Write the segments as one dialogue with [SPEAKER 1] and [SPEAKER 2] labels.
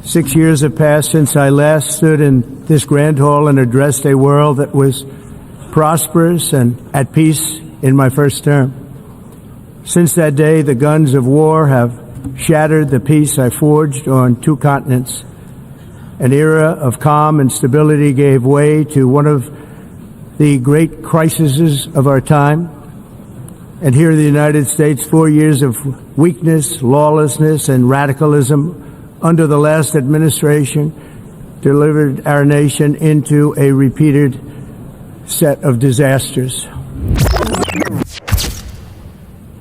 [SPEAKER 1] 6 years have passed since I last stood in this grand hall and addressed a world that was prosperous and at peace in my first term. Since that day, the guns of war have shattered the peace I forged on 2 continents. An era of calm and stability gave way to one of the great crises of our time. And here in the United States, 4 years of weakness, lawlessness, and radicalism under the last administration delivered our nation into a repeated set of disasters.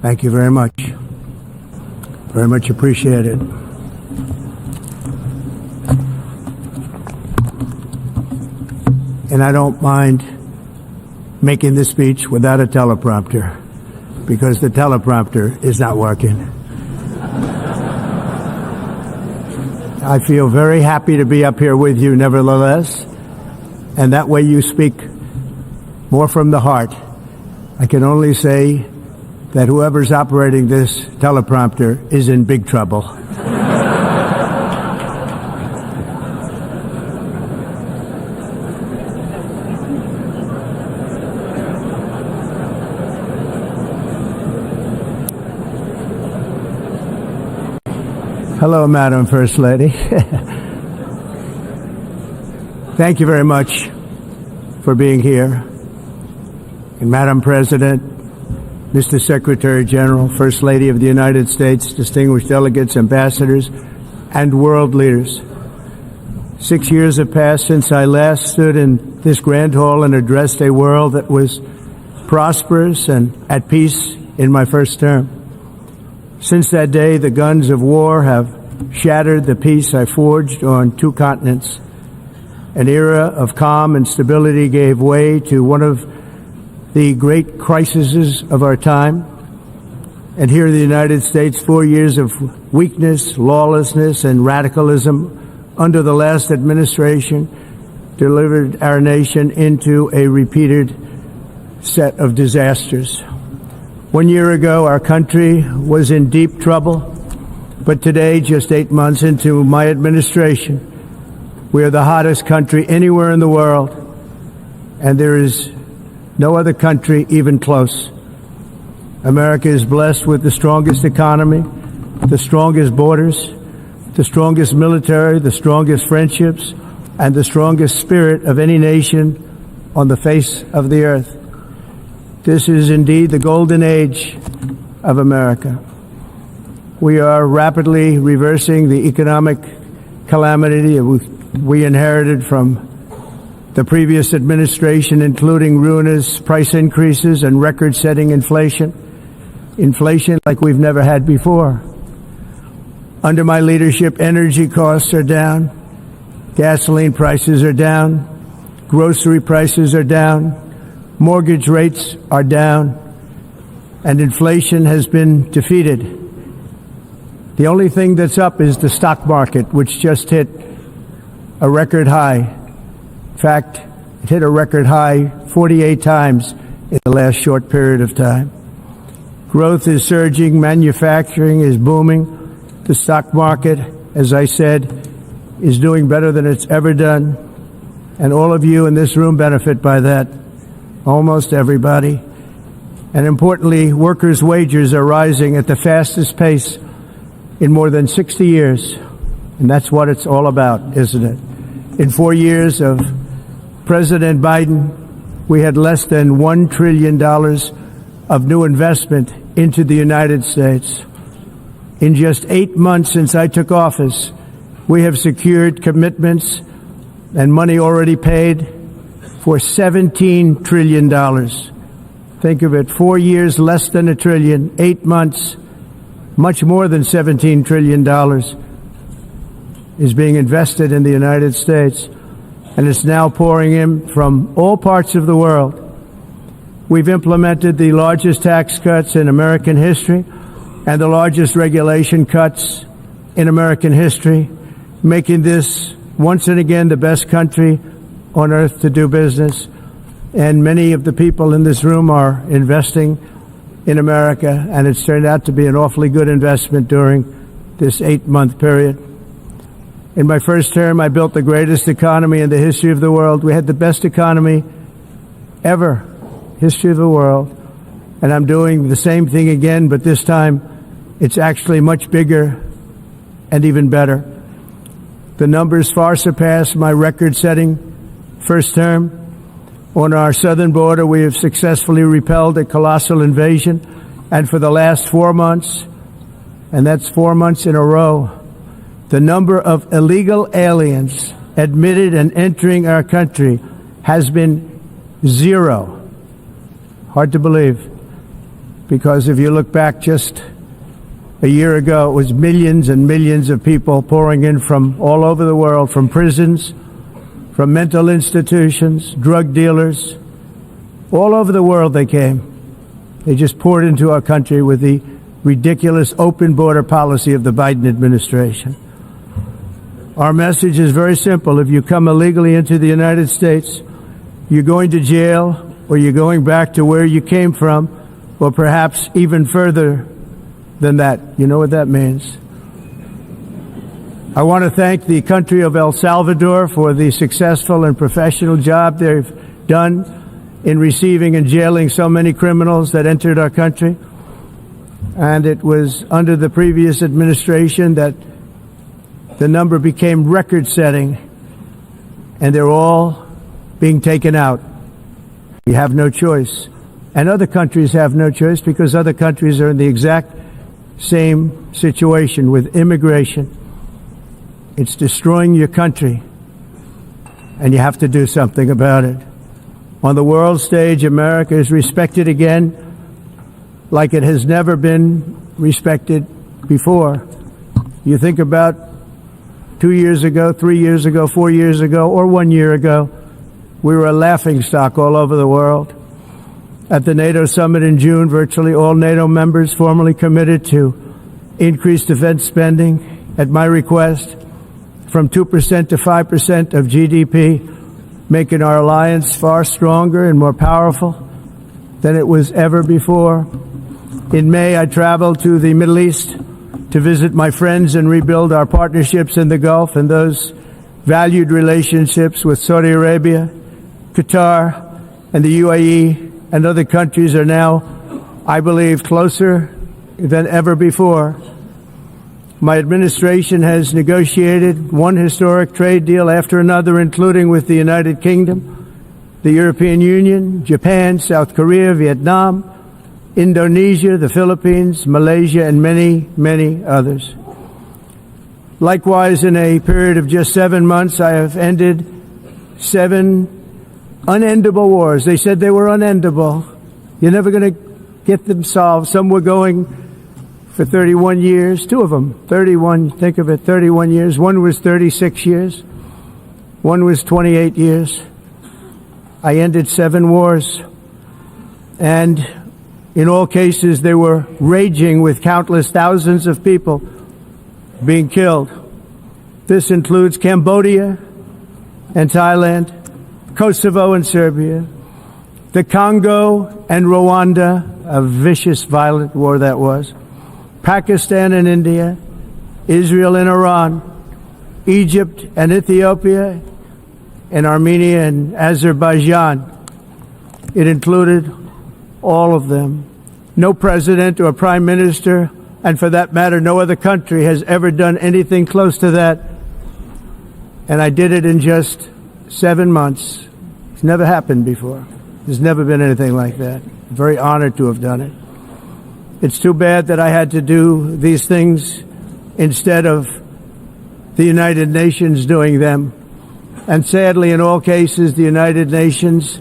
[SPEAKER 1] Thank you very much. Very much appreciated. And I don't mind making this speech without a teleprompter, because the teleprompter is not working. I feel very happy to be up here with you nevertheless, and that way you speak more from the heart. I can only say that whoever's operating this teleprompter is in big trouble. Hello, Madam First Lady. Thank you very much for being here. And Madam President, Mr. Secretary General, First Lady of the United States, distinguished delegates, ambassadors, and world leaders. 6 years have passed since I last stood in this grand hall and addressed a world that was prosperous and at peace in my first term. Since that day, the guns of war have shattered the peace I forged on 2 continents. An era of calm and stability gave way to one of the great crises of our time. And here in the United States, 4 years of weakness, lawlessness, and radicalism under the last administration delivered our nation into a repeated set of disasters. 1 year ago, our country was in deep trouble, but today, just 8 months into my administration, we are the hottest country anywhere in the world, and there is no other country even close. America is blessed with the strongest economy, the strongest borders, the strongest military, the strongest friendships, and the strongest spirit of any nation on the face of the earth. This is indeed the golden age of America. We are rapidly reversing the economic calamity we inherited from the previous administration, including ruinous price increases and record-setting inflation like we've never had before. Under my leadership, energy costs are down, gasoline prices are down, grocery prices are down, mortgage rates are down, and inflation has been defeated. The only thing that's up is the stock market, which just hit a record high. In fact, it hit a record high 48 times in the last short period of time. Growth is surging, manufacturing is booming. The stock market, as I said, is doing better than it's ever done. And all of you in this room benefit by that. Almost everybody. And importantly, workers' wages are rising at the fastest pace in more than 60 years. And that's what it's all about, isn't it? In 4 years of President Biden, we had less than $1 trillion of new investment into the United States. In just 8 months since I took office, we have secured commitments and money already paid for $17 trillion. Think of it, 4 years, less than $1 trillion, 8 months, much more than $17 trillion is being invested in the United States, and it's now pouring in from all parts of the world. We've implemented the largest tax cuts in American history and the largest regulation cuts in American history, making this once and again the best country on earth to do business. And many of the people in this room are investing in America, and it's turned out to be an awfully good investment during this 8-month period. In my first term, I built the greatest economy in the history of the world. We had the best economy ever, history of the world. And I'm doing the same thing again, but this time it's actually much bigger and even better. The numbers far surpass my record-setting first term. On our southern border, we have successfully repelled a colossal invasion. And for the last 4 months, and that's 4 months in a row, the number of illegal aliens admitted and entering our country has been 0. Hard to believe, because if you look back just a year ago, it was millions and millions of people pouring in from all over the world, from prisons, from mental institutions, drug dealers. All over the world they came. They just poured into our country with the ridiculous open border policy of the Biden administration. Our message is very simple. If you come illegally into the United States, you're going to jail, or you're going back to where you came from, or perhaps even further than that. You know what that means. I want to thank the country of El Salvador for the successful and professional job they've done in receiving and jailing so many criminals that entered our country. And it was under the previous administration that the number became record-setting, and they're all being taken out. We have no choice. And other countries have no choice, because other countries are in the exact same situation with immigration. It's destroying your country, and you have to do something about it. On the world stage, America is respected again like it has never been respected before. You think about 2 years ago, 3 years ago, 4 years ago, or 1 year ago, we were a laughingstock all over the world. At the NATO summit in June, virtually all NATO members formally committed to increase defense spending at my request from 2% to 5% of GDP, making our alliance far stronger and more powerful than it was ever before. In May, I traveled to the Middle East to visit my friends and rebuild our partnerships in the Gulf and those valued relationships with Saudi Arabia, Qatar, and the UAE and other countries are now, I believe, closer than ever before. My administration has negotiated one historic trade deal after another, including with the United Kingdom, the European Union, Japan, South Korea, Vietnam, Indonesia, the Philippines, Malaysia, and many, many others. Likewise, in a period of just 7 months, I have ended 7 unendable wars. They said they were unendable. You're never going to get them solved. Some were going for 31 years, 2 of them, 31, think of it, 31 years. One was 36 years. One was 28 years. I ended 7 wars. And in all cases, they were raging with countless thousands of people being killed. This includes Cambodia and Thailand, Kosovo and Serbia, the Congo and Rwanda, a vicious, violent war that was, Pakistan and India, Israel and Iran, Egypt and Ethiopia, and Armenia and Azerbaijan. It included all of them. No president or prime minister, and for that matter, no other country has ever done anything close to that. And I did it in just 7 months. It's never happened before. There's never been anything like that. I'm very honored to have done it. It's too bad that I had to do these things instead of the United Nations doing them. And sadly, in all cases, the United Nations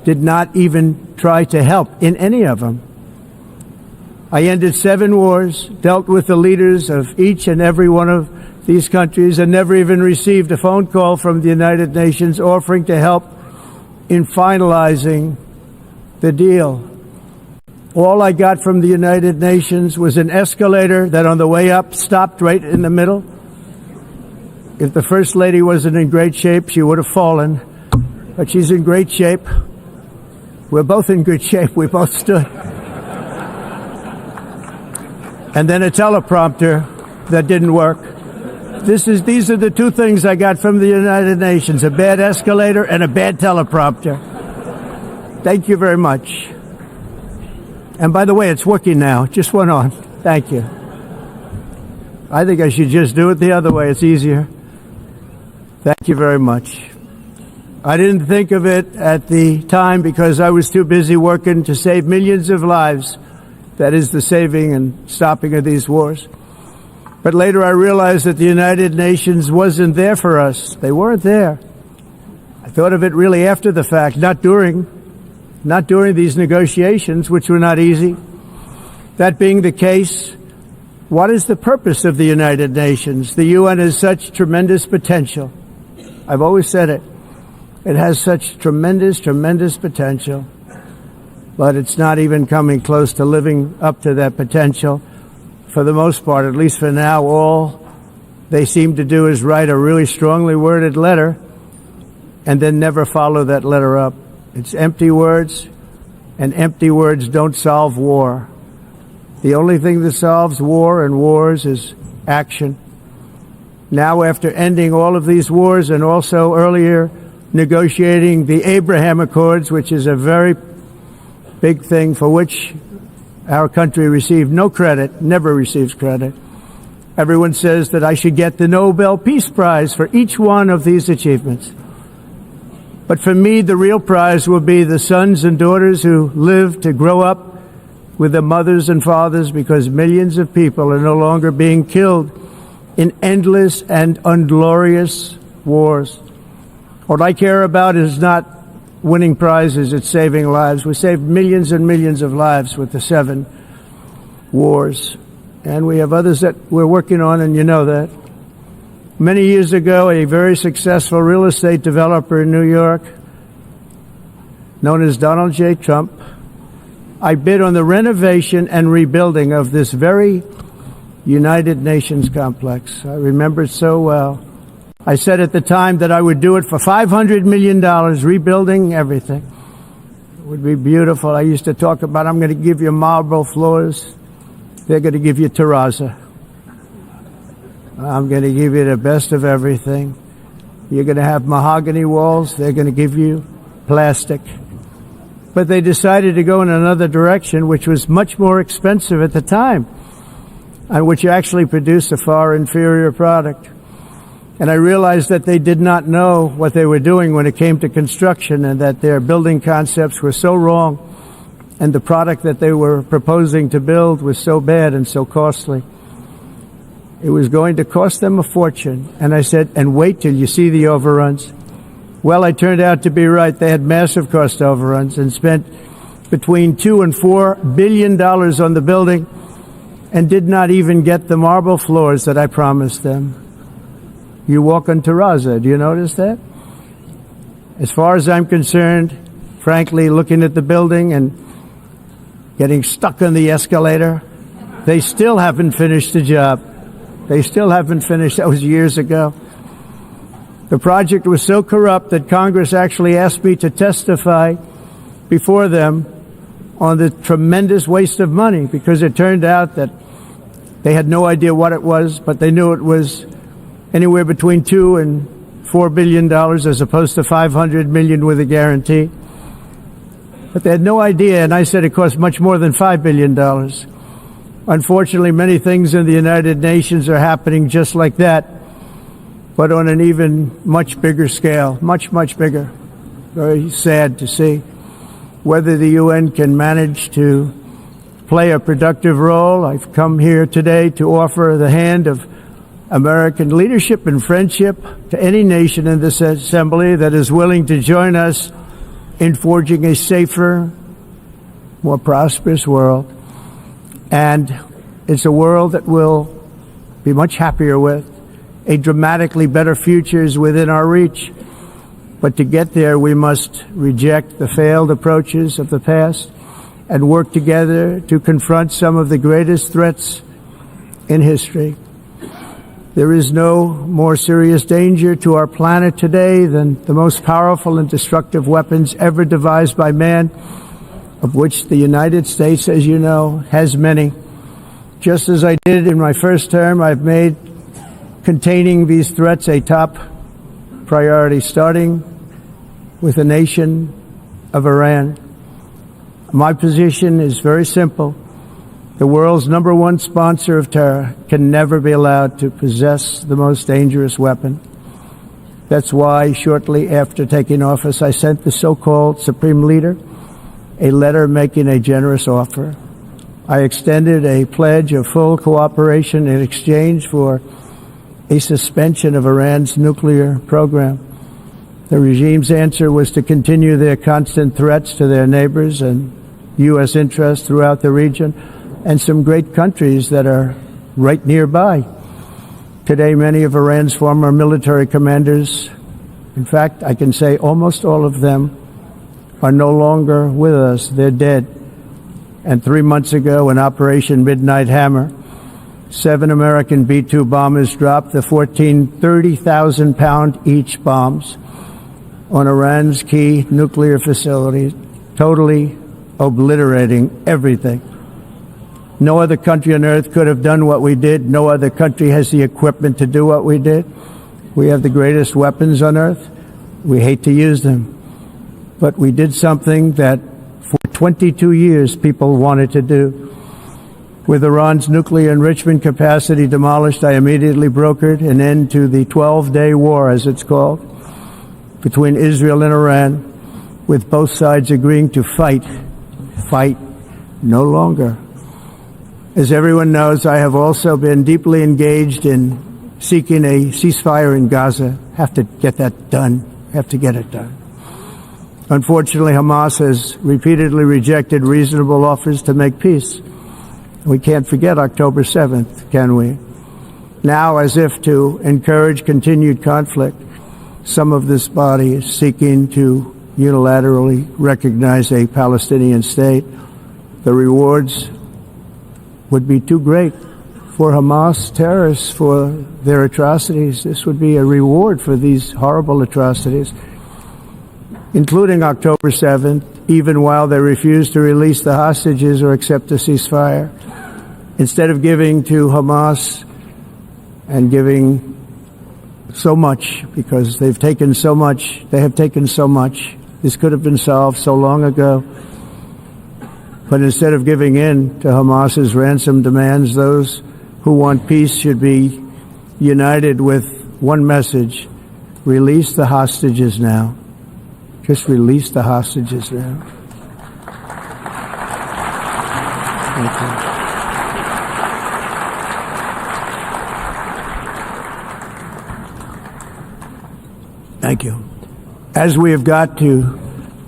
[SPEAKER 1] did not even try to help in any of them. I ended 7 wars, dealt with the leaders of each and every one of these countries, and never even received a phone call from the United Nations offering to help in finalizing the deal. All I got from the United Nations was an escalator that on the way up stopped right in the middle. If the First Lady wasn't in great shape, she would have fallen. But she's in great shape. We're both in good shape. We both stood. And then a teleprompter that didn't work. These are the two things I got from the United Nations, a bad escalator and a bad teleprompter. Thank you very much. And by the way, it's working now. It just went on. Thank you. I think I should just do it the other way. It's easier. Thank you very much. I didn't think of it at the time because I was too busy working to save millions of lives. That is the saving and stopping of these wars. But later I realized that the United Nations wasn't there for us. They weren't there. I thought of it really after the fact, not during these negotiations, which were not easy. That being the case, what is the purpose of the United Nations? The UN has such tremendous potential. I've always said it. It has such tremendous, tremendous potential. But it's not even coming close to living up to that potential. For the most part, at least for now, all they seem to do is write a really strongly worded letter and then never follow that letter up. It's empty words, and empty words don't solve war. The only thing that solves war and wars is action. Now, after ending all of these wars and also earlier negotiating the Abraham Accords, which is a very big thing for which our country received no credit, never receives credit. Everyone says that I should get the Nobel Peace Prize for each one of these achievements. But for me, the real prize will be the sons and daughters who live to grow up with their mothers and fathers, because millions of people are no longer being killed in endless and unglorious wars. What I care about is not winning prizes, it's saving lives. We saved millions and millions of lives with the 7 wars. And we have others that we're working on, and you know that. Many years ago, a very successful real estate developer in New York, known as Donald J. Trump, I bid on the renovation and rebuilding of this very United Nations complex. I remember it so well. I said at the time that I would do it for $500 million, rebuilding everything. It would be beautiful. I used to talk about, I'm going to give you marble floors. They're going to give you terrazzo. I'm going to give you the best of everything. You're going to have mahogany walls. They're going to give you plastic. But they decided to go in another direction, which was much more expensive at the time, and which actually produced a far inferior product. And I realized that they did not know what they were doing when it came to construction, and that their building concepts were so wrong, and the product that they were proposing to build was so bad and so costly. It was going to cost them a fortune. And I said, and wait till you see the overruns. Well, I turned out to be right. They had massive cost overruns and spent between $2 and $4 billion on the building and did not even get the marble floors that I promised them. You walk on terrazzo. Do you notice that? As far as I'm concerned, frankly, looking at the building and getting stuck on the escalator, they still haven't finished the job. They still haven't finished. That was years ago. The project was so corrupt that Congress actually asked me to testify before them on the tremendous waste of money, because it turned out that they had no idea what it was, but they knew it was anywhere between $2 and $4 billion as opposed to $500 million with a guarantee. But they had no idea, and I said it cost much more than $5 billion. Unfortunately, many things in the United Nations are happening just like that, but on an even much bigger scale, much, much bigger. Very sad to see. Whether the UN can manage to play a productive role, I've come here today to offer the hand of American leadership and friendship to any nation in this assembly that is willing to join us in forging a safer, more prosperous world. And it's a world that we'll be much happier with. A dramatically better future is within our reach. But to get there, we must reject the failed approaches of the past and work together to confront some of the greatest threats in history. There is no more serious danger to our planet today than the most powerful and destructive weapons ever devised by man, of which the United States, as you know, has many. Just as I did in my first term, I've made containing these threats a top priority, starting with the nation of Iran. My position is very simple. The world's #1 sponsor of terror can never be allowed to possess the most dangerous weapon. That's why shortly after taking office, I sent the so-called Supreme Leader a letter making a generous offer. I extended a pledge of full cooperation in exchange for a suspension of Iran's nuclear program. The regime's answer was to continue their constant threats to their neighbors and U.S. interests throughout the region and some great countries that are right nearby. Today, many of Iran's former military commanders, in fact, I can say almost all of them, are no longer with us. They're dead. And 3 months ago, in Operation Midnight Hammer, 7 American B-2 bombers dropped the 14 30,000-pound each bombs on Iran's key nuclear facilities, totally obliterating everything. No other country on earth could have done what we did. No other country has the equipment to do what we did. We have the greatest weapons on earth. We hate to use them. But we did something that for 22 years people wanted to do. With Iran's nuclear enrichment capacity demolished, I immediately brokered an end to the 12-day war, as it's called, between Israel and Iran, with both sides agreeing to fight no longer. As everyone knows, I have also been deeply engaged in seeking a ceasefire in Gaza. Have to get that done. Have to get it done. Unfortunately, Hamas has repeatedly rejected reasonable offers to make peace. We can't forget October 7th, can we? Now, as if to encourage continued conflict, some of this body is seeking to unilaterally recognize a Palestinian state. The rewards would be too great for Hamas terrorists for their atrocities. This would be a reward for these horrible atrocities, including October 7th, even while they refuse to release the hostages or accept a ceasefire. Instead of giving to Hamas and giving so much, because they've taken so much, they have taken so much. This could have been solved so long ago. But instead of giving in to Hamas's ransom demands, those who want peace should be united with one message: release the hostages now. Just release the hostages now. Thank you. Thank you. As we have got to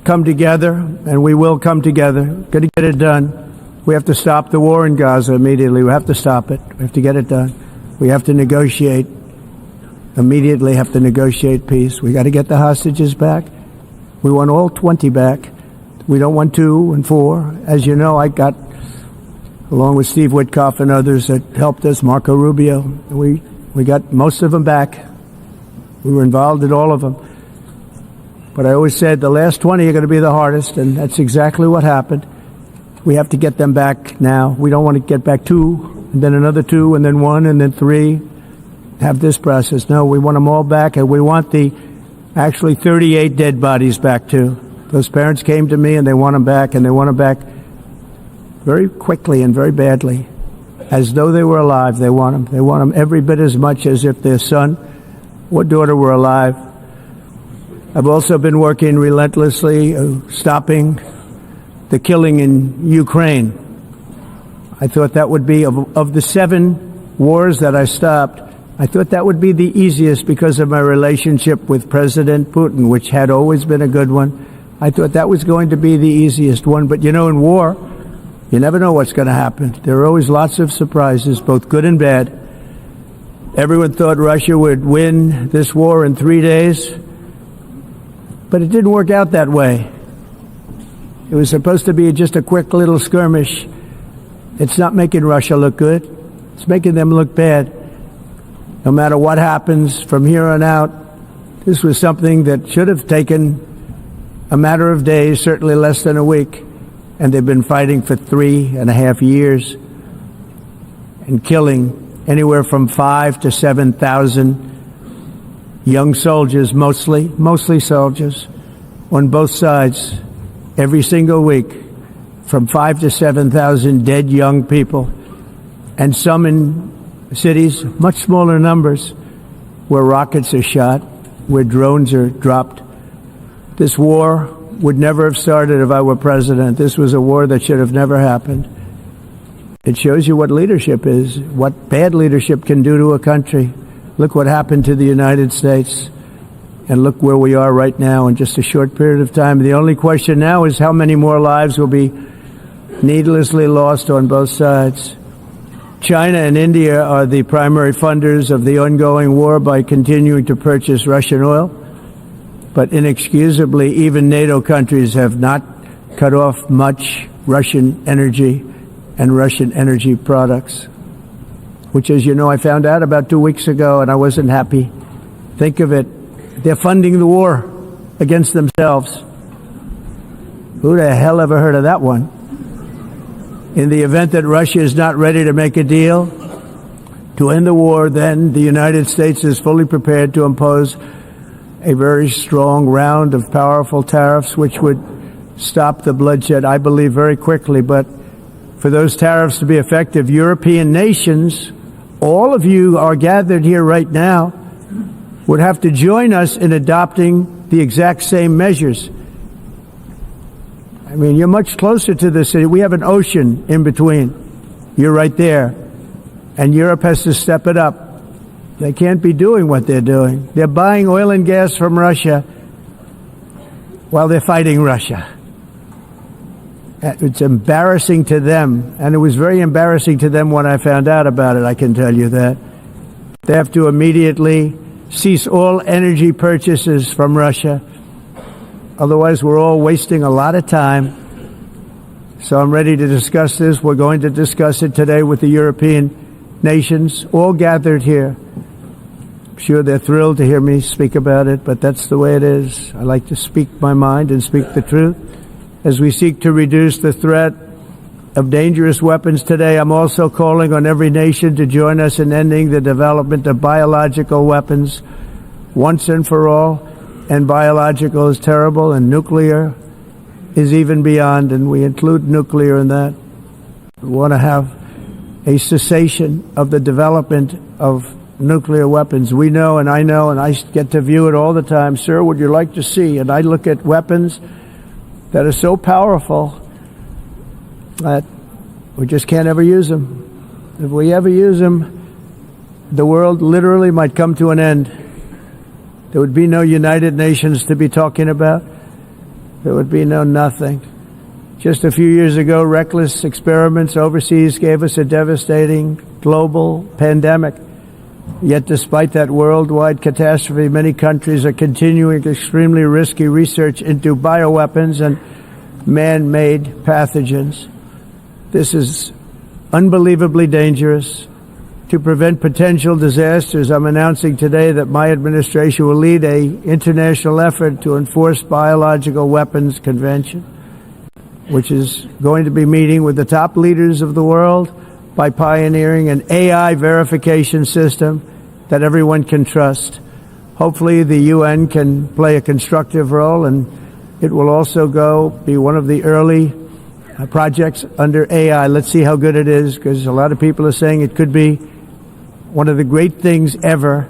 [SPEAKER 1] come together, and we will come together, got to get it done. We have to stop the war in Gaza immediately. We have to stop it. We have to get it done. We have to negotiate. Immediately have to negotiate peace. We got to get the hostages back. We want all 20 back. We don't want 2 and 4. As you know, I got, along with Steve Witkoff and others that helped us, Marco Rubio, we got most of them back. We were involved in all of them. But I always said the last 20 are going to be the hardest, and that's exactly what happened. We have to get them back now. We don't want to get back 2, and then another 2, and then 1, and then 3. Have this process. No, we want them all back, and we want the actually 38 dead bodies back too. Those parents came to me and they want them back, and they want them back very quickly and very badly. As though they were alive, they want them. They want them every bit as much as if their son or daughter were alive. I've also been working relentlessly, stopping the killing in Ukraine. I thought that would be, of the 7 wars that I stopped, I thought that would be the easiest because of my relationship with President Putin, which had always been a good one. I thought that was going to be the easiest one. But, you know, in war, you never know what's going to happen. There are always lots of surprises, both good and bad. Everyone thought Russia would win this war in 3 days, but it didn't work out that way. It was supposed to be just a quick little skirmish. It's not making Russia look good. It's making them look bad. No matter what happens from here on out, this was something that should have taken a matter of days, certainly less than a week. And they've been fighting for 3.5 years and killing anywhere from 5,000 to 7,000 young soldiers, mostly soldiers, on both sides, every single week, from 5,000 to 7,000 dead young people, and some in cities, much smaller numbers, where rockets are shot, where drones are dropped. This war would never have started if I were president. This was a war that should have never happened. It shows you what leadership is, what bad leadership can do to a country. Look what happened to the United States, and look where we are right now in just a short period of time. The only question now is how many more lives will be needlessly lost on both sides. China and India are the primary funders of the ongoing war by continuing to purchase Russian oil. But inexcusably, even NATO countries have not cut off much Russian energy and Russian energy products, which, as you know, I found out about 2 weeks ago, and I wasn't happy. Think of it. They're funding the war against themselves. Who the hell ever heard of that one? In the event that Russia is not ready to make a deal to end the war, then the United States is fully prepared to impose a very strong round of powerful tariffs, which would stop the bloodshed, I believe, very quickly. But for those tariffs to be effective, European nations, all of you are gathered here right now, would have to join us in adopting the exact same measures. I mean, you're much closer to the city. We have an ocean in between. You're right there. And Europe has to step it up. They can't be doing what they're doing. They're buying oil and gas from Russia while they're fighting Russia. It's embarrassing to them, and it was very embarrassing to them when I found out about it, I can tell you that. They have to immediately cease all energy purchases from Russia. Otherwise, we're all wasting a lot of time. So I'm ready to discuss this. We're going to discuss it today with the European nations, all gathered here. I'm sure they're thrilled to hear me speak about it, but that's the way it is. I like to speak my mind and speak the truth. As we seek to reduce the threat of dangerous weapons today, I'm also calling on every nation to join us in ending the development of biological weapons once and for all. And biological is terrible, and nuclear is even beyond, and we include nuclear in that. We want to have a cessation of the development of nuclear weapons. We know, and I get to view it all the time. Sir, would you like to see? And I look at weapons that are so powerful that we just can't ever use them. If we ever use them, the world literally might come to an end. There would be no United Nations to be talking about. There would be no nothing. Just a few years ago, reckless experiments overseas gave us a devastating global pandemic. Yet despite that worldwide catastrophe, many countries are continuing extremely risky research into bioweapons and man-made pathogens. This is unbelievably dangerous. To prevent potential disasters, I'm announcing today that my administration will lead an international effort to enforce biological weapons convention, which is going to be meeting with the top leaders of the world by pioneering an AI verification system that everyone can trust. Hopefully the UN can play a constructive role, and it will also be one of the early projects under AI. Let's see how good it is, because a lot of people are saying it could be one of the great things ever,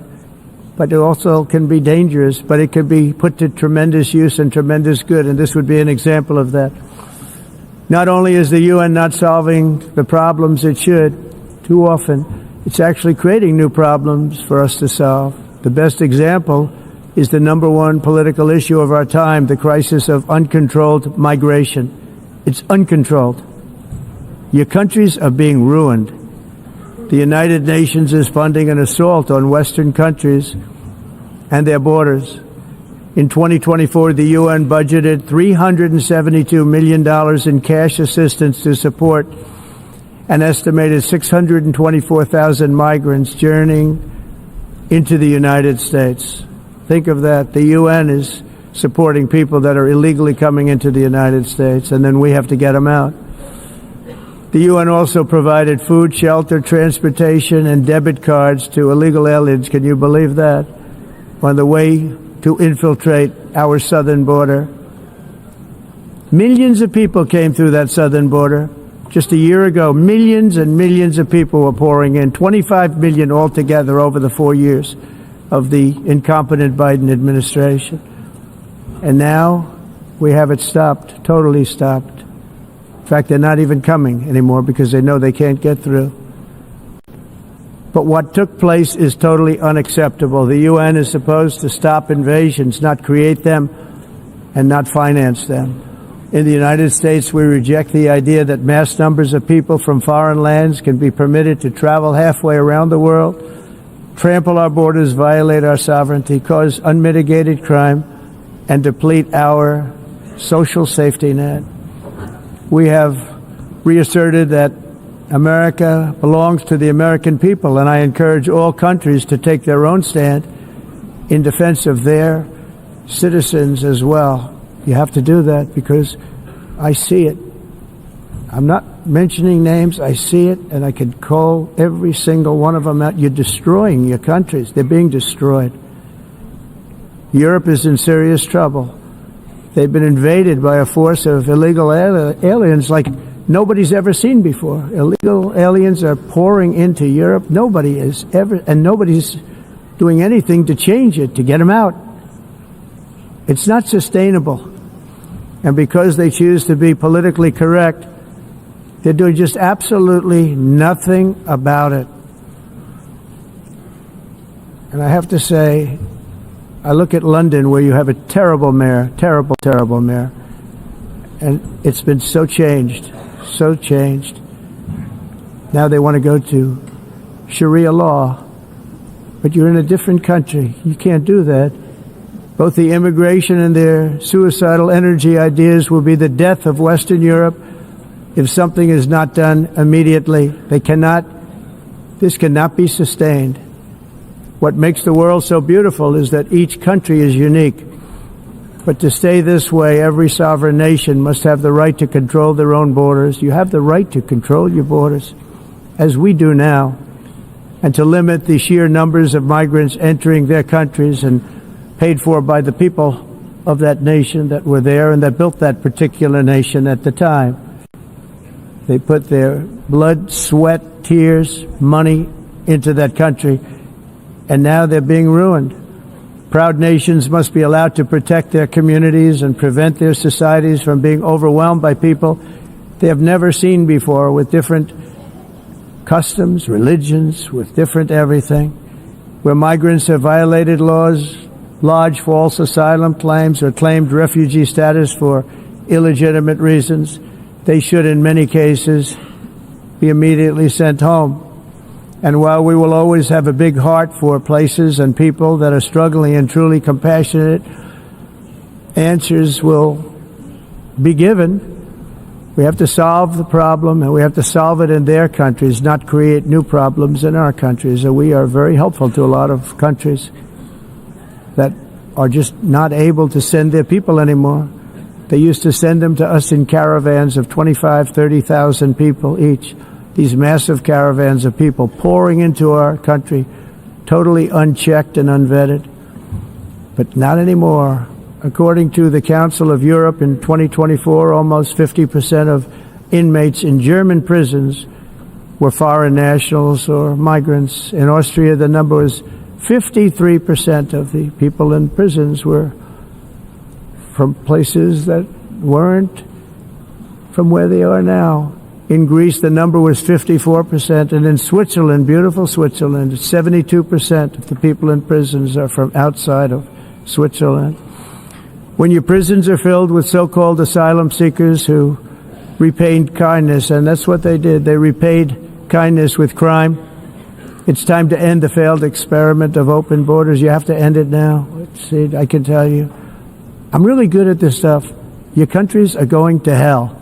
[SPEAKER 1] but it also can be dangerous, but it could be put to tremendous use and tremendous good, and this would be an example of that. Not only is the UN not solving the problems it should, too often, it's actually creating new problems for us to solve. The best example is the number one political issue of our time, the crisis of uncontrolled migration. It's uncontrolled. Your countries are being ruined. The United Nations is funding an assault on Western countries and their borders. In 2024, the UN budgeted $372 million in cash assistance to support an estimated 624,000 migrants journeying into the United States. Think of that. The UN is supporting people that are illegally coming into the United States, and then we have to get them out. The UN also provided food, shelter, transportation, and debit cards to illegal aliens. Can you believe that? On the way to infiltrate our southern border. Millions of people came through that southern border. Just a year ago, millions and millions of people were pouring in, 25 million altogether over the 4 years of the incompetent Biden administration. And now we have it stopped, totally stopped. In fact, they're not even coming anymore because they know they can't get through. But what took place is totally unacceptable. The UN is supposed to stop invasions, not create them and not finance them. In the United States, we reject the idea that mass numbers of people from foreign lands can be permitted to travel halfway around the world, trample our borders, violate our sovereignty, cause unmitigated crime, and deplete our social safety net. We have reasserted that America belongs to the American people, and I encourage all countries to take their own stand in defense of their citizens as well. You have to do that because I see it. I'm not mentioning names. I see it, and I can call every single one of them out. You're destroying your countries. They're being destroyed. Europe is in serious trouble. They've been invaded by a force of illegal aliens like nobody's ever seen before. Illegal aliens are pouring into Europe. Nobody is ever, and nobody's doing anything to change it, to get them out. It's not sustainable. And because they choose to be politically correct, they're doing just absolutely nothing about it. And I have to say, I look at London where you have a terrible mayor, terrible mayor. And it's been so changed. Now they want to go to Sharia law. But you're in a different country. You can't do that. Both the immigration and their suicidal energy ideas will be the death of Western Europe if something is not done immediately. This cannot be sustained. What makes the world so beautiful is that each country is unique. But to stay this way, every sovereign nation must have the right to control their own borders. You have the right to control your borders, as we do now, and to limit the sheer numbers of migrants entering their countries and paid for by the people of that nation that were there and that built that particular nation at the time. They put their blood, sweat, tears, money into that country, and now they're being ruined. Proud nations must be allowed to protect their communities and prevent their societies from being overwhelmed by people they have never seen before, with different customs, religions, with different everything. Where migrants have violated laws, lodged false asylum claims, or claimed refugee status for illegitimate reasons, they should, in many cases, be immediately sent home. And while we will always have a big heart for places and people that are struggling and truly compassionate, answers will be given. We have to solve the problem, and we have to solve it in their countries, not create new problems in our countries. And we are very helpful to a lot of countries that are just not able to send their people anymore. They used to send them to us in caravans of 25,000, 30,000 people each. These massive caravans of people pouring into our country, totally unchecked and unvetted. But not anymore. According to the Council of Europe in 2024, almost 50% of inmates in German prisons were foreign nationals or migrants. In Austria, the number was 53% of the people in prisons were from places that weren't from where they are now. In Greece, the number was 54%, and in Switzerland, beautiful Switzerland, 72% of the people in prisons are from outside of Switzerland. When your prisons are filled with so-called asylum seekers who repaid kindness, and that's what they did, they repaid kindness with crime, it's time to end the failed experiment of open borders. You have to end it now. See, I can tell you, I'm really good at this stuff. Your countries are going to hell.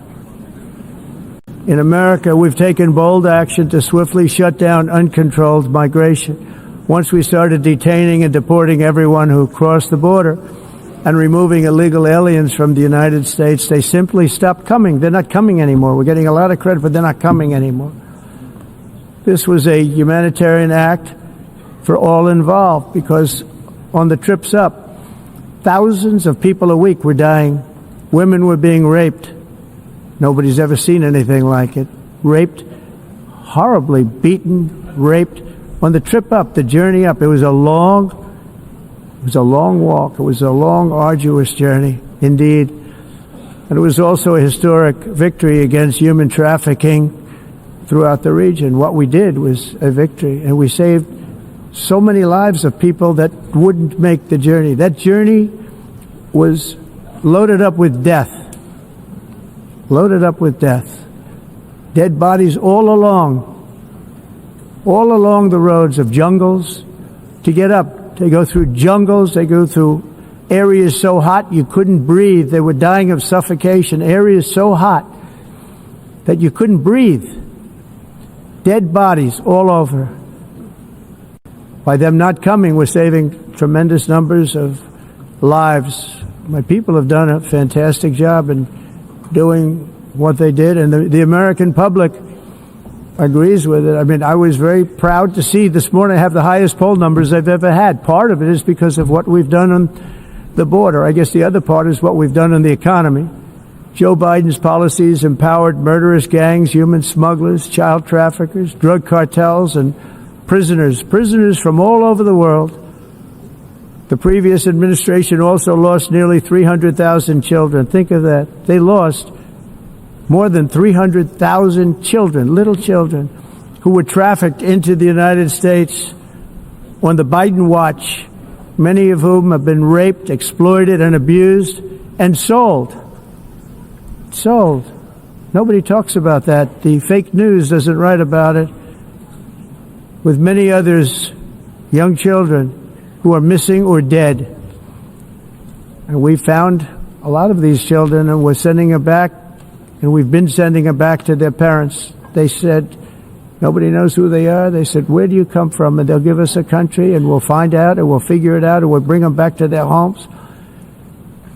[SPEAKER 1] In America, we've taken bold action to swiftly shut down uncontrolled migration. Once we started detaining and deporting everyone who crossed the border, and removing illegal aliens from the United States, they simply stopped coming. They're not coming anymore. We're getting a lot of credit, but they're not coming anymore. This was a humanitarian act for all involved, because on the trips up, thousands of people a week were dying. Women were being raped. Nobody's ever seen anything like it. Raped, horribly beaten, raped. On the trip up, the journey up, it was a long walk. It was a long, arduous journey, indeed. And it was also a historic victory against human trafficking throughout the region. What we did was a victory, and we saved so many lives of people that wouldn't make the journey. That journey was loaded up with death. Loaded up with death. Dead bodies all along the roads of jungles to get up. They go through jungles, they go through areas so hot you couldn't breathe. They were dying of suffocation. Areas so hot that you couldn't breathe. Dead bodies all over. By them not coming, we're saving tremendous numbers of lives. My people have done a fantastic job in doing what they did, and the American public agrees with it. I mean, I was very proud to see this morning I have the highest poll numbers I've ever had. Part of it is because of what we've done on the border. I guess the other part is what we've done in the economy. Joe Biden's policies empowered murderous gangs, human smugglers, child traffickers, drug cartels, and prisoners from all over the world. The previous administration also lost nearly 300,000 children. Think of that. They lost more than 300,000 children, little children, who were trafficked into the United States on the Biden watch, many of whom have been raped, exploited, and abused, and sold. Sold. Nobody talks about that. The fake news doesn't write about it. With many others, young children who are missing or dead. And we found a lot of these children, and we're sending them back, and we've been sending them back to their parents. They said, nobody knows who they are. They said, where do you come from? And they'll give us a country, and we'll find out, and we'll figure it out, and we'll bring them back to their homes.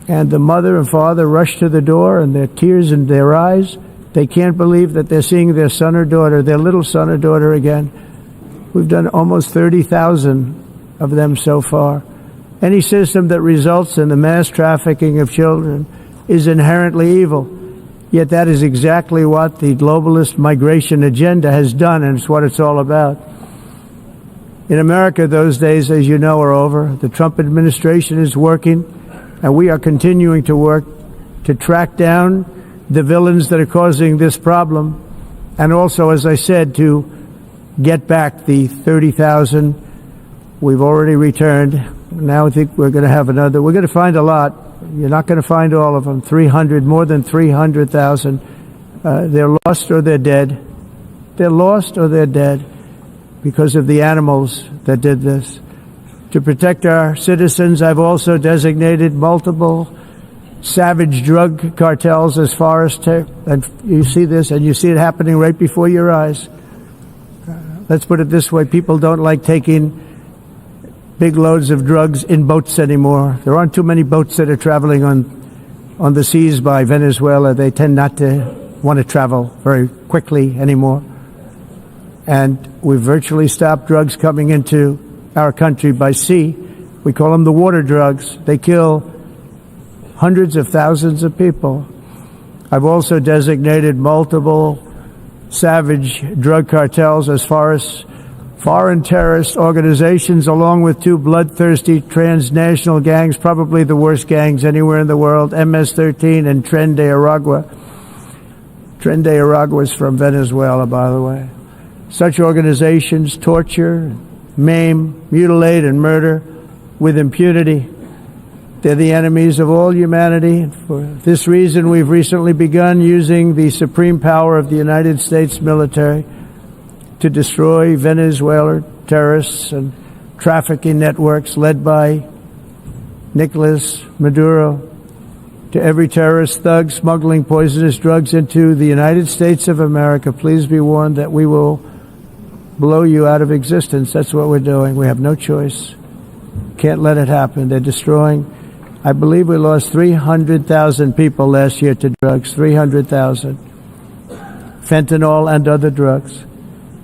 [SPEAKER 1] And the mother and father rush to the door, and their tears in their eyes. They can't believe that they're seeing their son or daughter, their little son or daughter again. We've done almost 30,000 of them so far. Any system that results in the mass trafficking of children is inherently evil. Yet that is exactly what the globalist migration agenda has done, and it's what it's all about. In America, those days, as you know, are over. The Trump administration is working, and we are continuing to work to track down the villains that are causing this problem, and also, as I said, to get back the 30,000 we've already returned. Now I think we're going to have another. We're going to find a lot. You're not going to find all of them. 300, more than 300,000. They're lost or they're dead. They're lost or they're dead because of the animals that did this. To protect our citizens, I've also designated multiple savage drug cartels as far as and you see this, and you see it happening right before your eyes. Let's put it this way. People don't like taking big loads of drugs in boats anymore. There aren't too many boats that are traveling on the seas by Venezuela. They tend not to want to travel very quickly anymore. And we've virtually stopped drugs coming into our country by sea. We call them the water drugs. They kill hundreds of thousands of people. I've also designated multiple savage drug cartels as far as foreign terrorist organizations, along with two bloodthirsty transnational gangs, probably the worst gangs anywhere in the world, MS-13 and Tren de Aragua. Tren de Aragua is from Venezuela, by the way. Such organizations torture, maim, mutilate, and murder with impunity. They're the enemies of all humanity. For this reason, we've recently begun using the supreme power of the United States military to destroy Venezuelan terrorists and trafficking networks led by Nicolas Maduro. To every terrorist thug smuggling poisonous drugs into the United States of America, please be warned that we will blow you out of existence. That's what we're doing. We have no choice. Can't let it happen. They're destroying I believe we lost 300,000 people last year to drugs, 300,000. Fentanyl and other drugs.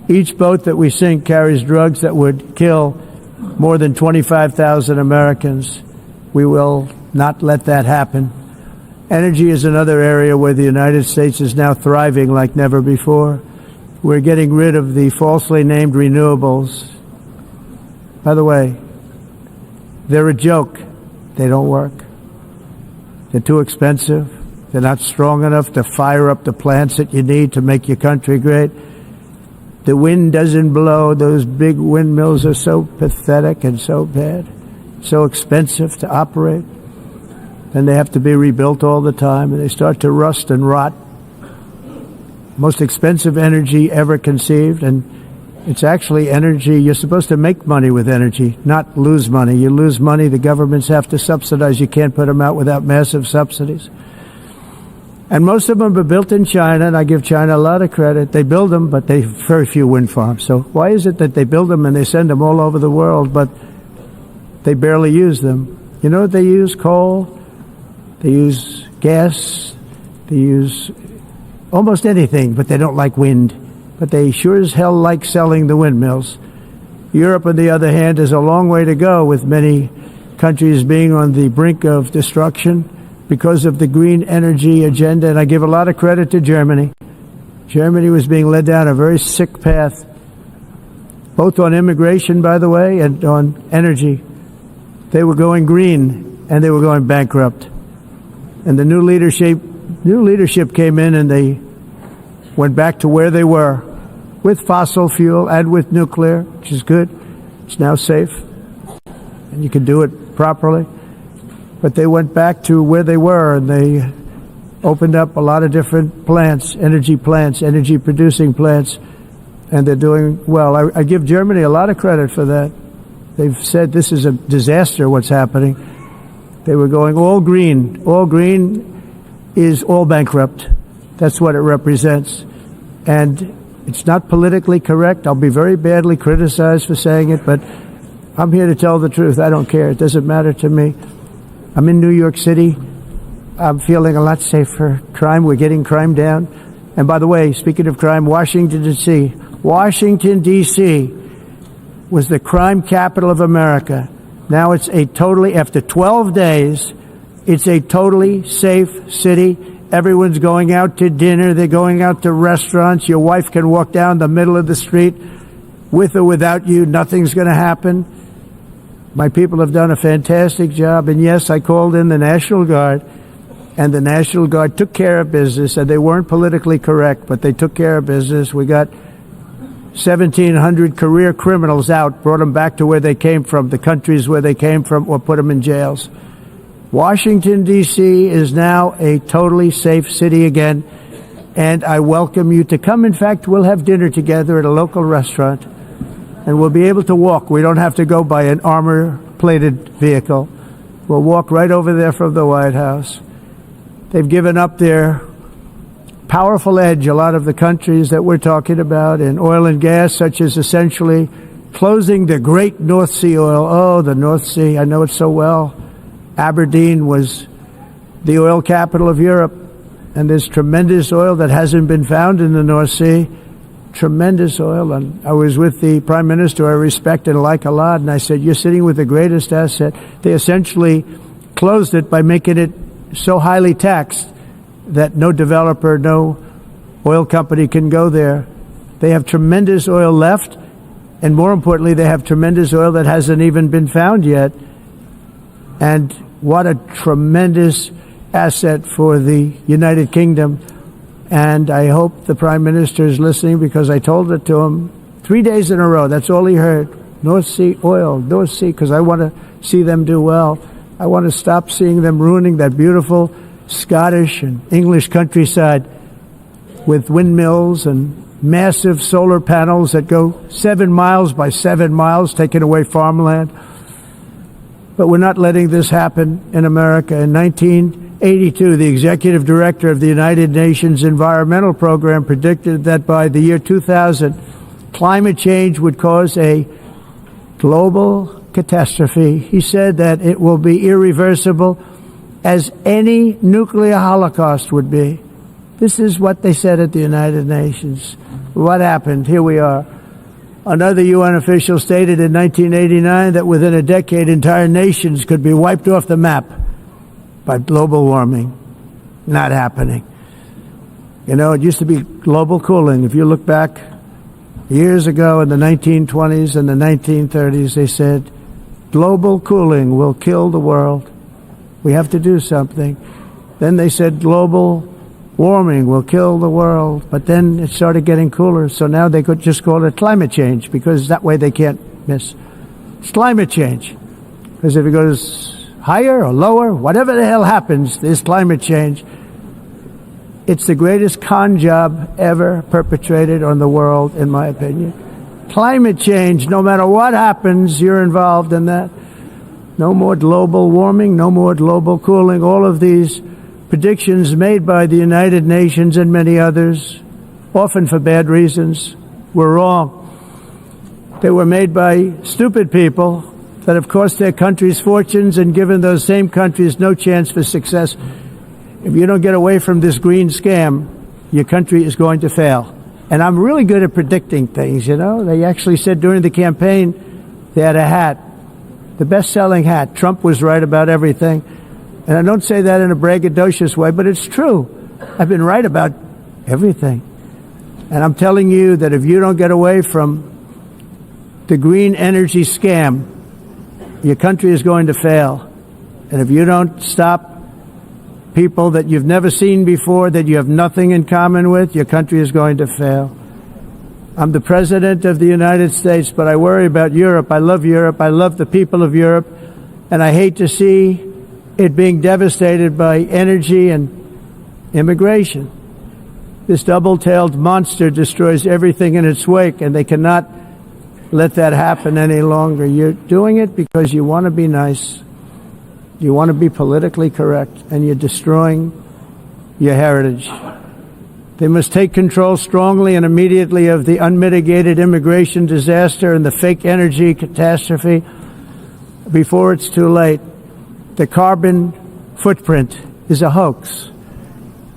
[SPEAKER 1] Each boat that we sink carries drugs that would kill more than 25,000 Americans. We will not let that happen. Energy is another area where the United States is now thriving like never before. We're getting rid of the falsely named renewables. By the way, they're a joke. They don't work. They're too expensive. They're not strong enough to fire up the plants that you need to make your country great. The wind doesn't blow. Those big windmills are so pathetic and so bad, so expensive to operate. And they have to be rebuilt all the time, and they start to rust and rot. Most expensive energy ever conceived, and it's actually energy. You're supposed to make money with energy, not lose money. You lose money, the governments have to subsidize. You can't put them out without massive subsidies. And most of them are built in China, and I give China a lot of credit. They build them, but they very few wind farms. So why is it that they build them and they send them all over the world, but they barely use them? You know what they use? Coal. They use gas. They use almost anything, but they don't like wind. But they sure as hell like selling the windmills. Europe, on the other hand, has a long way to go, with many countries being on the brink of destruction because of the green energy agenda. And I give a lot of credit to Germany. Germany was being led down a very sick path, both on immigration, by the way, and on energy. They were going green, and they were going bankrupt. And the new leadership came in, and they went back to where they were with fossil fuel and with nuclear, which is good. It's now safe, and you can do it properly. But they went back to where they were, and they opened up a lot of different plants, energy producing plants, and they're doing well. I give Germany a lot of credit for that. They've said this is a disaster, what's happening. They were going all green. All green is all bankrupt. That's what it represents. And it's not politically correct. I'll be very badly criticized for saying it, but I'm here to tell the truth. I don't care. It doesn't matter to me. I'm in New York City. I'm feeling a lot safer. Crime, we're getting crime down. And by the way, speaking of crime, Washington, D.C. Washington, D.C. was the crime capital of America. Now it's after 12 days, it's a totally safe city. Everyone's going out to dinner. They're going out to restaurants. Your wife can walk down the middle of the street with or without you. Nothing's going to happen. My people have done a fantastic job. And yes, I called in the National Guard, and the National Guard took care of business, and they weren't politically correct, but they took care of business. We got 1,700 career criminals out, brought them back to where they came from, the countries where they came from, or put them in jails. Washington, D.C. is now a totally safe city again, and I welcome you to come. In fact, we'll have dinner together at a local restaurant, and we'll be able to walk. We don't have to go by an armor-plated vehicle. We'll walk right over there from the White House. They've given up their powerful edge, a lot of the countries that we're talking about, in oil and gas, such as essentially closing the great North Sea oil. Oh, the North Sea, I know it so well. Aberdeen was the oil capital of Europe, and there's tremendous oil that hasn't been found in the North Sea. Tremendous oil. And I was with the Prime Minister I respect and like a lot, and I said, you're sitting with the greatest asset. They essentially closed it by making it so highly taxed that no developer, no oil company can go there. They have tremendous oil left, and more importantly, they have tremendous oil that hasn't even been found yet. And what a tremendous asset for the United Kingdom. And I hope the Prime Minister is listening, because I told it to him 3 days in a row. That's all he heard. North Sea oil, North Sea, because I want to see them do well. I want to stop seeing them ruining that beautiful Scottish and English countryside with windmills and massive solar panels that go 7 miles by 7 miles, taking away farmland. But we're not letting this happen in America. In 1982, the executive director of the United Nations Environmental Program predicted that by the year 2000, climate change would cause a global catastrophe. He said that it will be irreversible, as any nuclear holocaust would be. This is what they said at the United Nations. What happened? Here we are. Another UN official stated in 1989 that within a decade, entire nations could be wiped off the map by global warming. Not happening. You know, it used to be global cooling. If you look back years ago in the 1920s and the 1930s, they said, global cooling will kill the world. We have to do something. Then they said global warming will kill the world. But then it started getting cooler, so now they could just call it climate change, because that way they can't miss. It's climate change. Because if it goes higher or lower, whatever the hell happens, there's climate change. It's the greatest con job ever perpetrated on the world, in my opinion. Climate change, no matter what happens, you're involved in that. No more global warming, no more global cooling. All of these predictions made by the United Nations and many others, often for bad reasons, were wrong. They were made by stupid people that have cost their countries fortunes and given those same countries no chance for success. If you don't get away from this green scam, your country is going to fail. And I'm really good at predicting things, you know. They actually said during the campaign they had a hat, the best-selling hat. Trump was right about everything. And I don't say that in a braggadocious way, but it's true. I've been right about everything. And I'm telling you that if you don't get away from the green energy scam, your country is going to fail. And if you don't stop people that you've never seen before, that you have nothing in common with, your country is going to fail. I'm the President of the United States, but I worry about Europe. I love Europe. I love the people of Europe. And I hate to see it being devastated by energy and immigration. This double-tailed monster destroys everything in its wake, and they cannot let that happen any longer. You're doing it because you want to be nice. You want to be politically correct, and you're destroying your heritage. They must take control strongly and immediately of the unmitigated immigration disaster and the fake energy catastrophe before it's too late. The carbon footprint is a hoax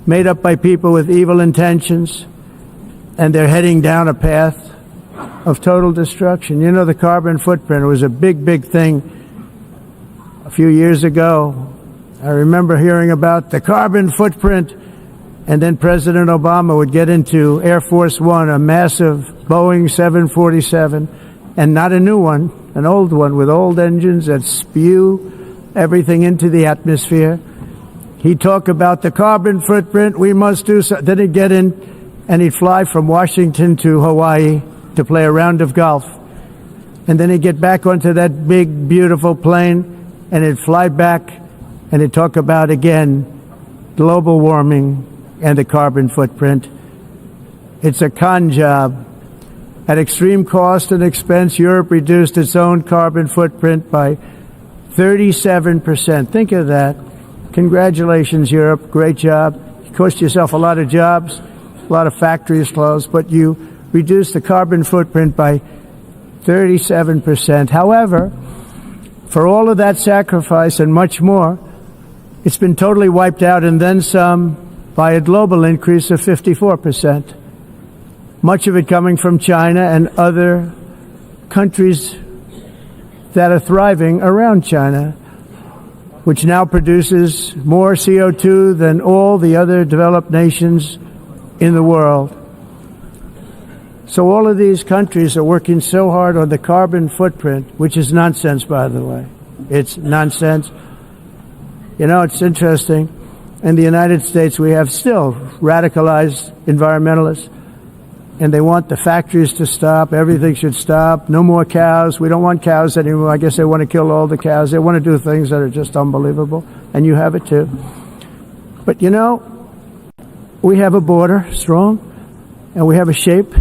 [SPEAKER 1] made up by people with evil intentions, and they're heading down a path of total destruction. You know, the carbon footprint was a big, big thing a few years ago. I remember hearing about the carbon footprint, and then President Obama would get into Air Force One, a massive Boeing 747, and not a new one, an old one with old engines that spew everything into the atmosphere. He'd talk about the carbon footprint, we must do so. Then he'd get in and he'd fly from Washington to Hawaii to play a round of golf. And then he'd get back onto that big, beautiful plane and he'd fly back and he'd talk about, again, global warming and the carbon footprint. It's a con job. At extreme cost and expense, Europe reduced its own carbon footprint by 37%. Think of that. Congratulations, Europe. Great job. You cost yourself a lot of jobs, a lot of factories closed, but you reduced the carbon footprint by 37%. However, for all of that sacrifice and much more, it's been totally wiped out and then some by a global increase of 54%. Much of it coming from China and other countries that are thriving around China, which now produces more CO2 than all the other developed nations in the world. So all of these countries are working so hard on the carbon footprint, which is nonsense, by the way. It's nonsense. You know, it's interesting. In the United States, we have still radicalized environmentalists, and they want the factories to stop. Everything should stop. No more cows. We don't want cows anymore. I guess they want to kill all the cows. They want to do things that are just unbelievable, and you have it too. But you know, we have a border, strong, and we have a shape,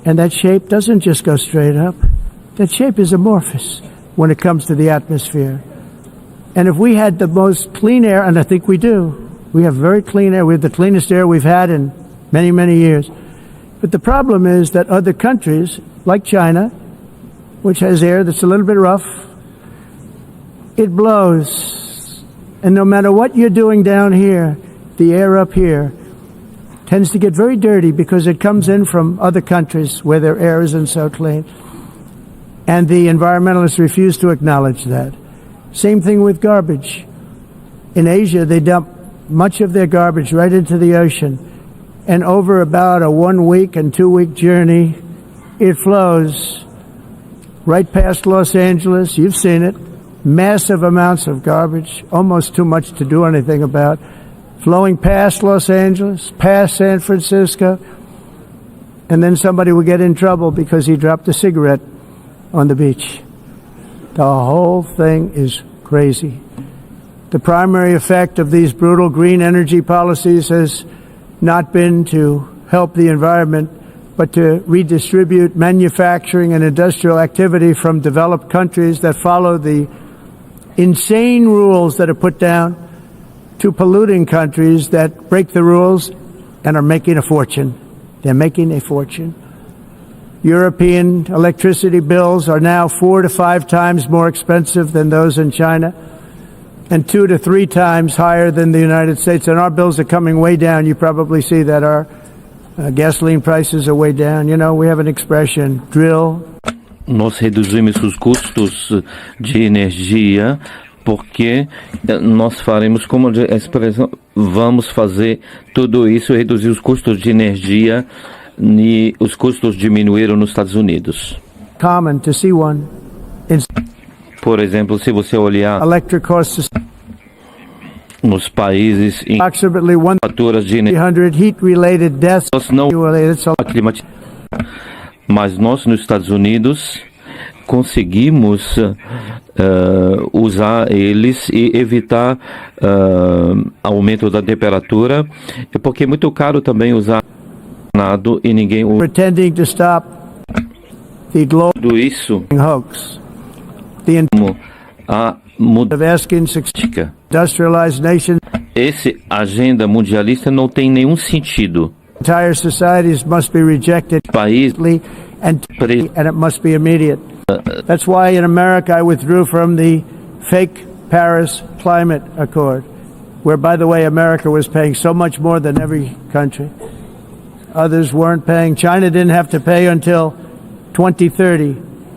[SPEAKER 1] and that shape doesn't just go straight up. That shape is amorphous when it comes to the atmosphere. And if we had the most clean air, and I think we do, we have very clean air. We have the cleanest air we've had in many, many years. But the problem is that other countries, like China, which has air that's a little bit rough, it blows. And no matter what you're doing down here, the air up here tends to get very dirty because it comes in from other countries where their air isn't so clean. And the environmentalists refuse to acknowledge that. Same thing with garbage. In Asia, they dump much of their garbage right into the ocean. And over about a 1 week and 2 week journey, it flows right past Los Angeles. You've seen it. Massive amounts of garbage, almost too much to do anything about, flowing past Los Angeles, past San Francisco, and then somebody will get in trouble because he dropped a cigarette on the beach. The whole thing is crazy. The primary effect of these brutal green energy policies has not been to help the environment, but to redistribute manufacturing and industrial activity from developed countries that follow the insane rules that are put down to polluting countries that break the rules and are making a fortune. They're making a fortune. European electricity bills are now 4 to 5 times more expensive than those in China, and 2 to 3 times higher than the United States. And our bills are coming way down. You probably see that our gasoline prices are way down. You know, we have an expression, drill.
[SPEAKER 2] Nós reduzimos os custos de energia porque nós faremos como a expressão, vamos fazer tudo isso, reduzir os custos de energia e os custos diminuíram nos Estados Unidos.
[SPEAKER 1] Common to see one.
[SPEAKER 2] Por exemplo, se você olhar
[SPEAKER 1] Electric costs
[SPEAKER 2] nos países em
[SPEAKER 1] approximately
[SPEAKER 2] faturas de energia,
[SPEAKER 1] 100 heat-related deaths.
[SPEAKER 2] nós não mas nós nos Estados Unidos conseguimos usar eles e evitar aumento da temperatura, porque é muito caro também usar nada e ninguém usa.
[SPEAKER 1] Pretending to stop the
[SPEAKER 2] Tudo isso
[SPEAKER 1] hoax.
[SPEAKER 2] A mudança.
[SPEAKER 1] Industrialized nations.
[SPEAKER 2] Esse agenda mundialista não tem nenhum sentido.
[SPEAKER 1] Entire societies must be rejected and it must be immediate. That's why in America I withdrew from the fake Paris Climate Accord, where, by the way, America was paying so much more than every country. Others weren't paying. China didn't have to pay until 2030.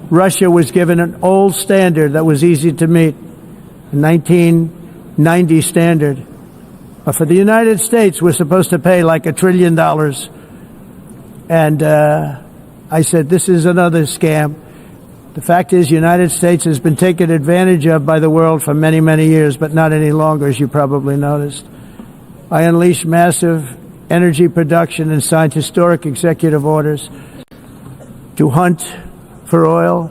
[SPEAKER 1] Russia was given an old standard that was easy to meet, a 1990 standard. For the United States, we're supposed to pay like $1 trillion. And I said, this is another scam. The fact is, the United States has been taken advantage of by the world for many, many years, but not any longer, as you probably noticed. I unleashed massive energy production and signed historic executive orders to hunt for oil,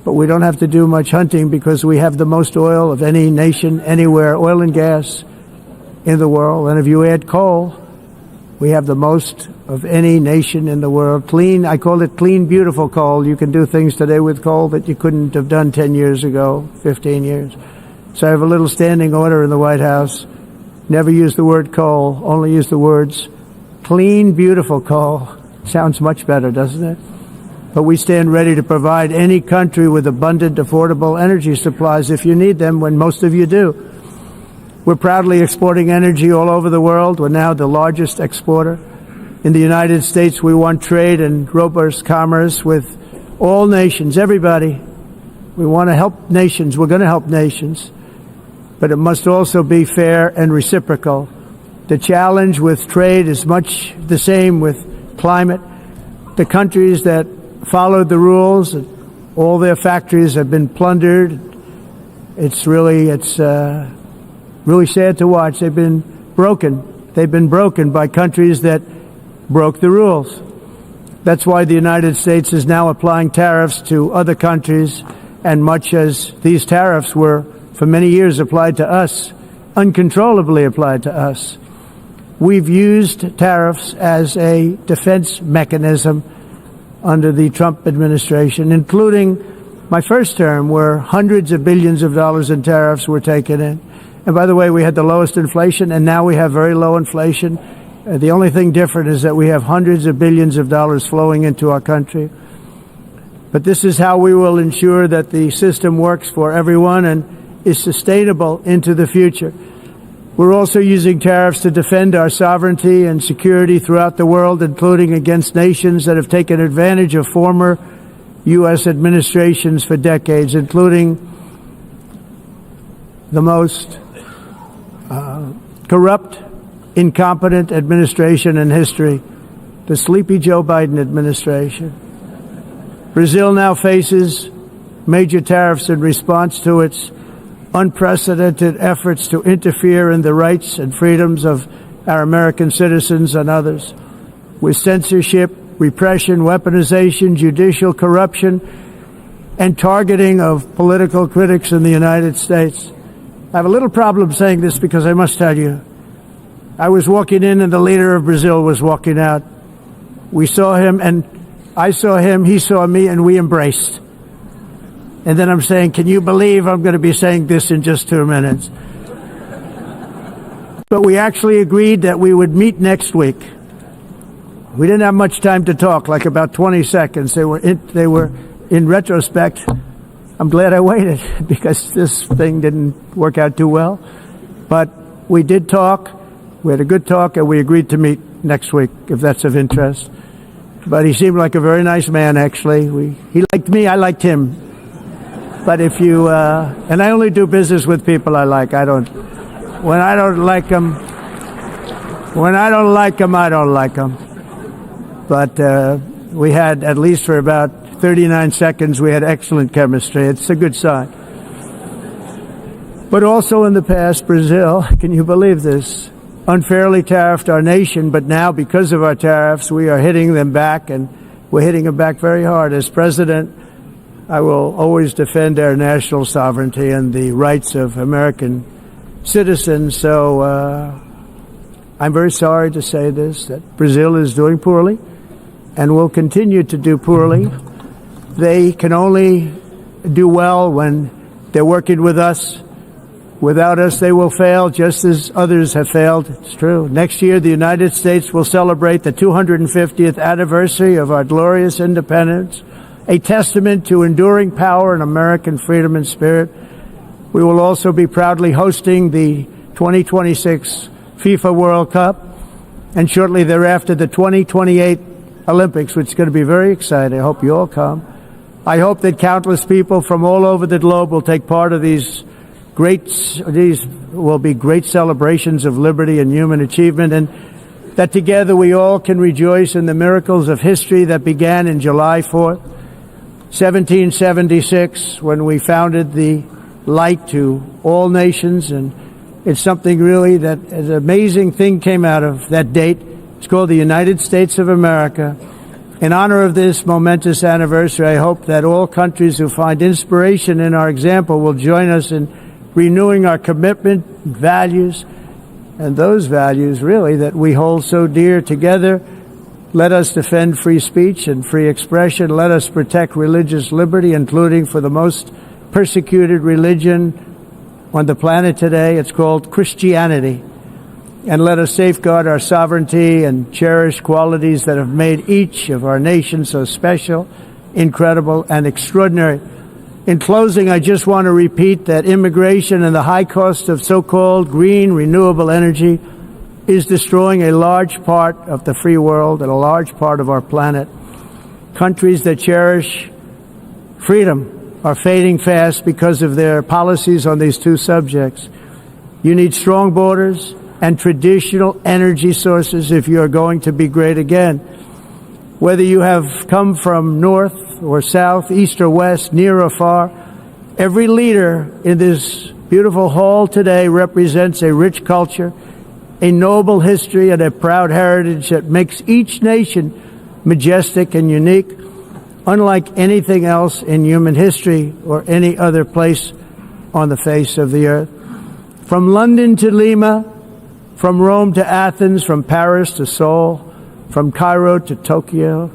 [SPEAKER 1] but we don't have to do much hunting because we have the most oil of any nation, anywhere, oil and gas in the world. And if you add coal, we have the most of any nation in the world. Clean, I call it clean, beautiful coal. You can do things today with coal that you couldn't have done 10 years ago, 15 years. So I have a little standing order in the White House. Never use the word coal, only use the words clean, beautiful coal. Sounds much better, doesn't it? But we stand ready to provide any country with abundant, affordable energy supplies if you need them, when most of you do. We're proudly exporting energy all over the world. We're now the largest exporter. In the United States, we want trade and robust commerce with all nations, everybody. We want to help nations. We're going to help nations. But it must also be fair and reciprocal. The challenge with trade is much the same with climate. The countries that followed the rules, all their factories have been plundered. It's really sad to watch. They've been broken. They've been broken by countries that broke the rules. That's why the United States is now applying tariffs to other countries, and much as these tariffs were for many years applied to us, uncontrollably applied to us. We've used tariffs as a defense mechanism under the Trump administration, including my first term, where hundreds of billions of dollars in tariffs were taken in. And by the way, we had the lowest inflation, and now we have very low inflation. The only thing different is that we have hundreds of billions of dollars flowing into our country. But this is how we will ensure that the system works for everyone, and is sustainable into the future. We're also using tariffs to defend our sovereignty and security throughout the world, including against nations that have taken advantage of former U.S. administrations for decades, including the most corrupt, incompetent administration in history, the sleepy Joe Biden administration. Brazil now faces major tariffs in response to its unprecedented efforts to interfere in the rights and freedoms of our American citizens and others, with censorship, repression, weaponization, judicial corruption, and targeting of political critics in the United States. I have a little problem saying this because I must tell you, I was walking in and the leader of Brazil was walking out. We saw him and I saw him, he saw me, and we embraced. And then I'm saying, can you believe I'm going to be saying this in just 2 minutes? But we actually agreed that we would meet next week. We didn't have much time to talk, like about 20 seconds. They were in retrospect, I'm glad I waited because this thing didn't work out too well. But we did talk. We had a good talk, and we agreed to meet next week, if that's of interest. But he seemed like a very nice man, actually. He liked me, I liked him. But if you, and I only do business with people I like. When I don't like them, I don't like them. But we had, at least for about 39 seconds, we had excellent chemistry. It's a good sign. But also in the past, Brazil, can you believe this, unfairly tariffed our nation, but now because of our tariffs, we are hitting them back, and we're hitting them back very hard. As president, I will always defend our national sovereignty and the rights of American citizens. So I'm very sorry to say this, that Brazil is doing poorly and will continue to do poorly. They can only do well when they're working with us. Without us, they will fail, just as others have failed. It's true. Next year, the United States will celebrate the 250th anniversary of our glorious independence, a testament to enduring power and American freedom and spirit. We will also be proudly hosting the 2026 FIFA World Cup, and shortly thereafter, the 2028 Olympics, which is going to be very exciting. I hope you all come. I hope that countless people from all over the globe will take part of these will be great celebrations of liberty and human achievement, and that together we all can rejoice in the miracles of history that began in July 4th, 1776, when we founded the light to all nations. And it's something really that an amazing thing came out of that date. It's called the United States of America. In honor of this momentous anniversary, I hope that all countries who find inspiration in our example will join us in renewing our commitment, values, and those values really that we hold so dear together. Let us defend free speech and free expression. Let us protect religious liberty, including for the most persecuted religion on the planet today. It's called Christianity. And let us safeguard our sovereignty and cherish qualities that have made each of our nations so special, incredible, and extraordinary. In closing, I just want to repeat that immigration and the high cost of so-called green renewable energy is destroying a large part of the free world and a large part of our planet. Countries that cherish freedom are fading fast because of their policies on these two subjects. You need strong borders and traditional energy sources if you are going to be great again. Whether you have come from north or south, east or west, near or far, every leader in this beautiful hall today represents a rich culture, a noble history, and a proud heritage that makes each nation majestic and unique, unlike anything else in human history or any other place on the face of the earth. From London to Lima, from Rome to Athens, from Paris to Seoul, from Cairo to Tokyo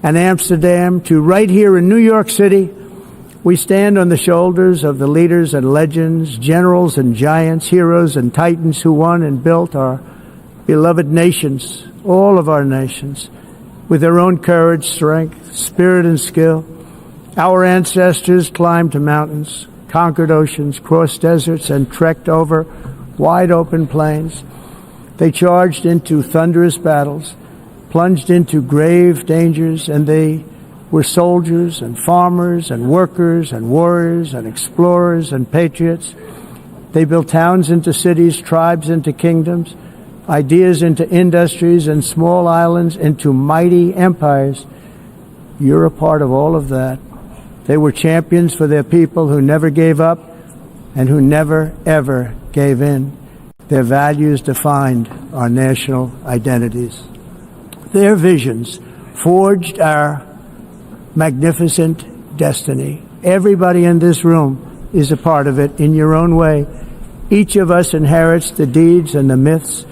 [SPEAKER 1] and Amsterdam to right here in New York City, we stand on the shoulders of the leaders and legends, generals and giants, heroes and titans who won and built our beloved nations, all of our nations, with their own courage, strength, spirit, and skill. Our ancestors climbed mountains, conquered oceans, crossed deserts, and trekked over wide open plains. They charged into thunderous battles, plunged into grave dangers, and they were soldiers and farmers and workers and warriors and explorers and patriots. They built towns into cities, tribes into kingdoms, ideas into industries, and small islands into mighty empires. You're a part of all of that. They were champions for their people who never gave up and who never, ever gave in. Their values defined our national identities. Their visions forged our magnificent destiny. Everybody in this room is a part of it in your own way. Each of us inherits the deeds and the myths,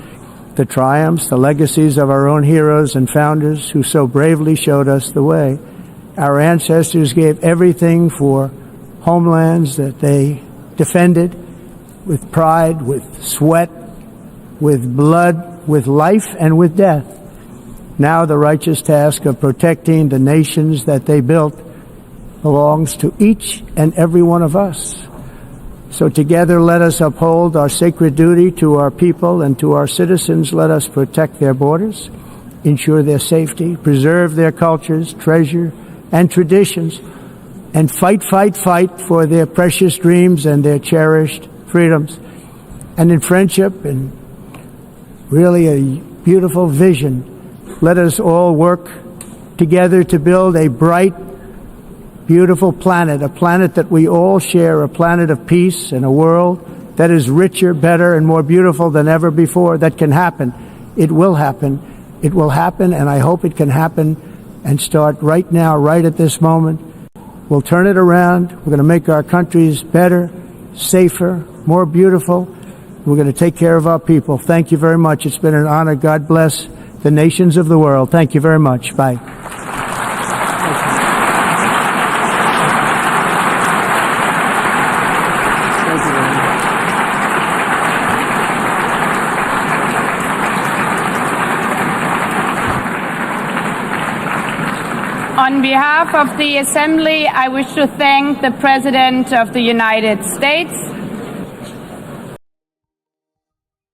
[SPEAKER 1] the triumphs, the legacies of our own heroes and founders who so bravely showed us the way. Our ancestors gave everything for homelands that they defended with pride, with sweat, with blood, with life, and with death. Now the righteous task of protecting the nations that they built belongs to each and every one of us. So together let us uphold our sacred duty to our people and to our citizens. Let us protect their borders, ensure their safety, preserve their cultures, treasure, and traditions, and fight for their precious dreams and their cherished freedoms. And in friendship and really a beautiful vision, let us all work together to build a bright, beautiful planet, a planet that we all share, a planet of peace and a world that is richer, better, and more beautiful than ever before. That can happen. It will happen. It will happen, and I hope it can happen and start right now, right at this moment. We'll turn it around. We're going to make our countries better, safer, more beautiful. We're going to take care of our people. Thank you very much. It's been an honor. God bless the nations of the world. Thank you very much. Bye.
[SPEAKER 3] On behalf of the Assembly, I wish to thank the President of the United States,